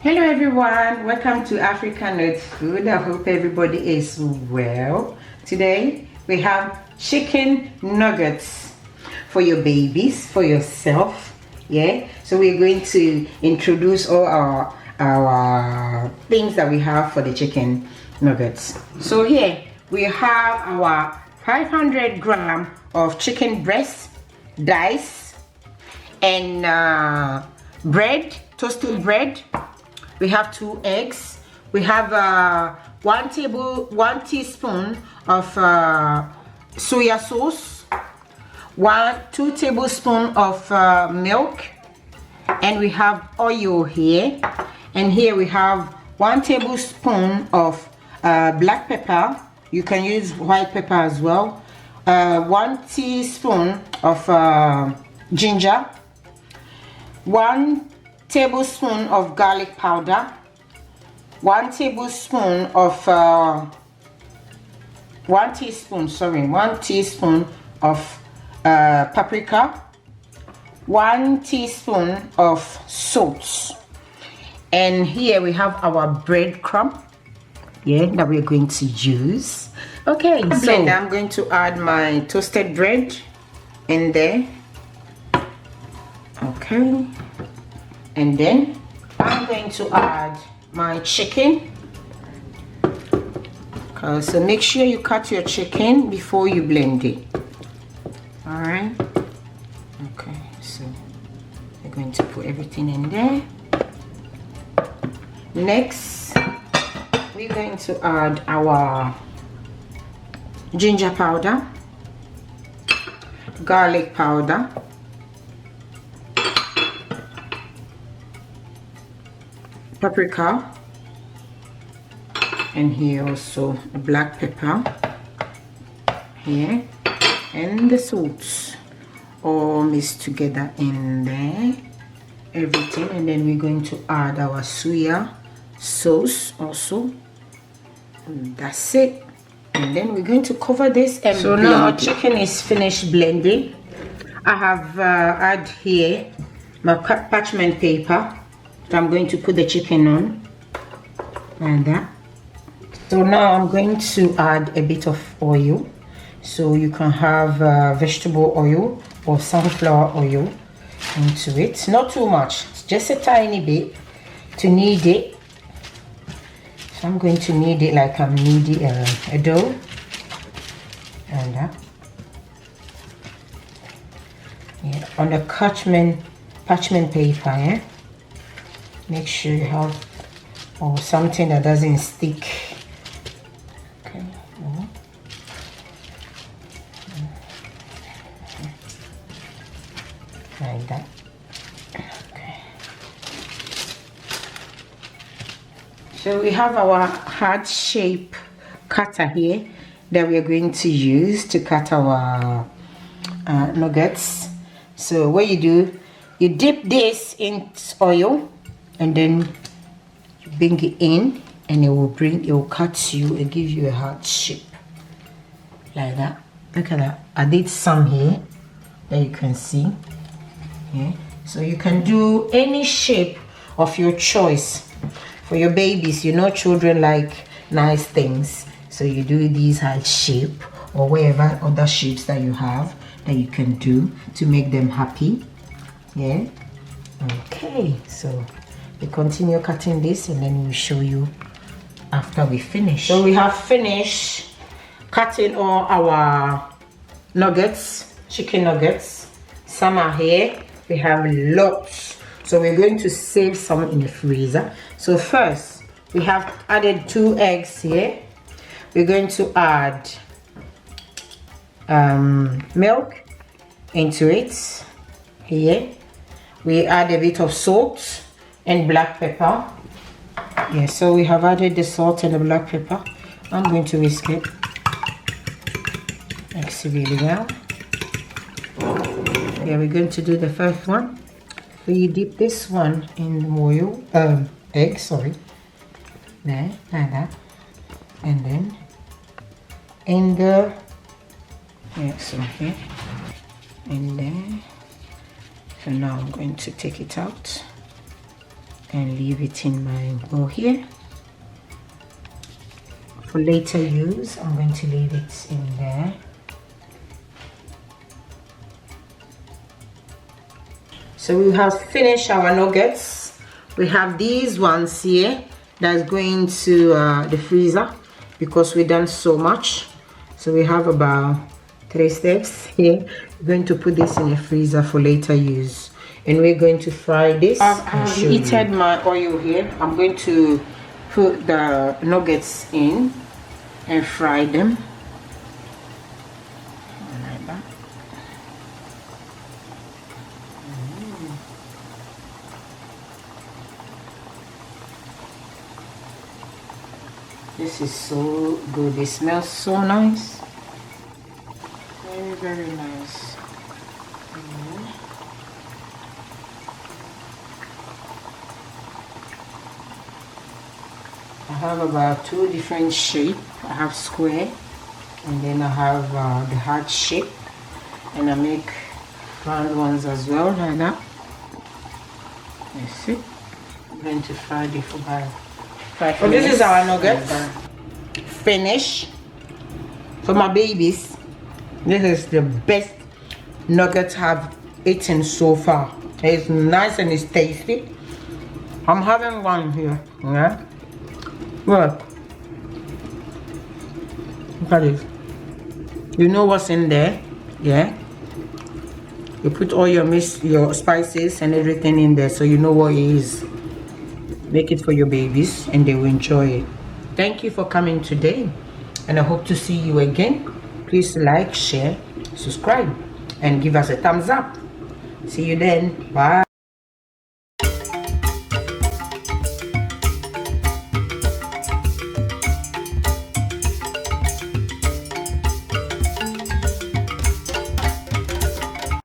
Hello everyone, welcome to African Notes Food. I hope everybody is well. Today we have chicken nuggets for your babies, for yourself. Yeah, so we're going to introduce all our things that we have for the chicken nuggets. So here we have our 500 gram of chicken breast diced, and bread, toasted bread. We have 2 eggs. We have 1 teaspoon of soya sauce, 2 tablespoons of milk, and we have oil here. And here we have 1 tablespoon of black pepper. You can use white pepper as well. 1 teaspoon of ginger, 1 tablespoon of garlic powder, 1 teaspoon of paprika, 1 teaspoon of salt. And here we have our breadcrumb, that we're going to use. Okay, so I'm going to add my toasted bread in there. Okay, and then I'm going to add my chicken. So make sure you cut your chicken before you blend it. All right. Okay, so we're going to put everything in there. Next, we're going to add our ginger powder, garlic powder, paprika, and here also black pepper here, and the salt, all mixed together in there, everything. And then we're going to add our soya sauce also, and that's it. And then we're going to cover this and so now our chicken is finished blending. I have add here my parchment paper. So I'm going to put the chicken on and that. So now I'm going to add a bit of oil. So you can have vegetable oil or sunflower oil into it. Not too much, just a tiny bit to knead it. So I'm going to knead it like I'm kneading a dough. And that. Yeah, on the parchment paper, yeah. Make sure you have something that doesn't stick. Okay. Like that. Okay. So we have our heart shape cutter here that we are going to use to cut our nuggets. So what you do, you dip this in oil, and then you bring it in, and it will cut you and give you a heart shape like that. Look at that. I did some here that you can see. Yeah. So you can do any shape of your choice for your babies. You know, children like nice things, so you do these heart shape or whatever other shapes that you have that you can do to make them happy. Yeah. Okay. So we continue cutting this, and then we'll show you after we finish. So we have finished cutting all our nuggets, chicken nuggets. Some are here. We have lots. So we're going to save some in the freezer. So first, we have added 2 eggs here. We're going to add milk into it here. We add a bit of salt and black pepper. Yeah, so we have added the salt and the black pepper. I'm going to whisk it. Mix it really well. Yeah, we're going to do the first one. So you dip this one in oil, egg, sorry. There, like that. And then in the, so here, and then, so now I'm going to take it out. and leave it in my bowl here. For later use, I'm going to leave it in there. So we have finished our nuggets. We have these ones here that's going to the freezer because we've done so much. So we have about 3 steps here. We're going to put this in the freezer for later use. And we're going to fry this. I've heated my oil here. I'm going to put the nuggets in and fry them like that. This is so good. It smells so nice. Very, very nice. I have about 2 different shapes. I have square, and then I have the heart shape, and I make round ones as well, like that. You see? I'm going to fry this for about 5 minutes. So this is our nuggets. Finish. For my babies, this is the best nuggets I've eaten so far. It's nice and it's tasty. I'm having one here. Yeah. Look. Look at this. You know what's in there, yeah? You put all your spices and everything in there, so you know what it is. Make it for your babies and they will enjoy it. Thank you for coming today, and I hope to see you again. Please like, share, subscribe, and give us a thumbs up. See you then. Bye.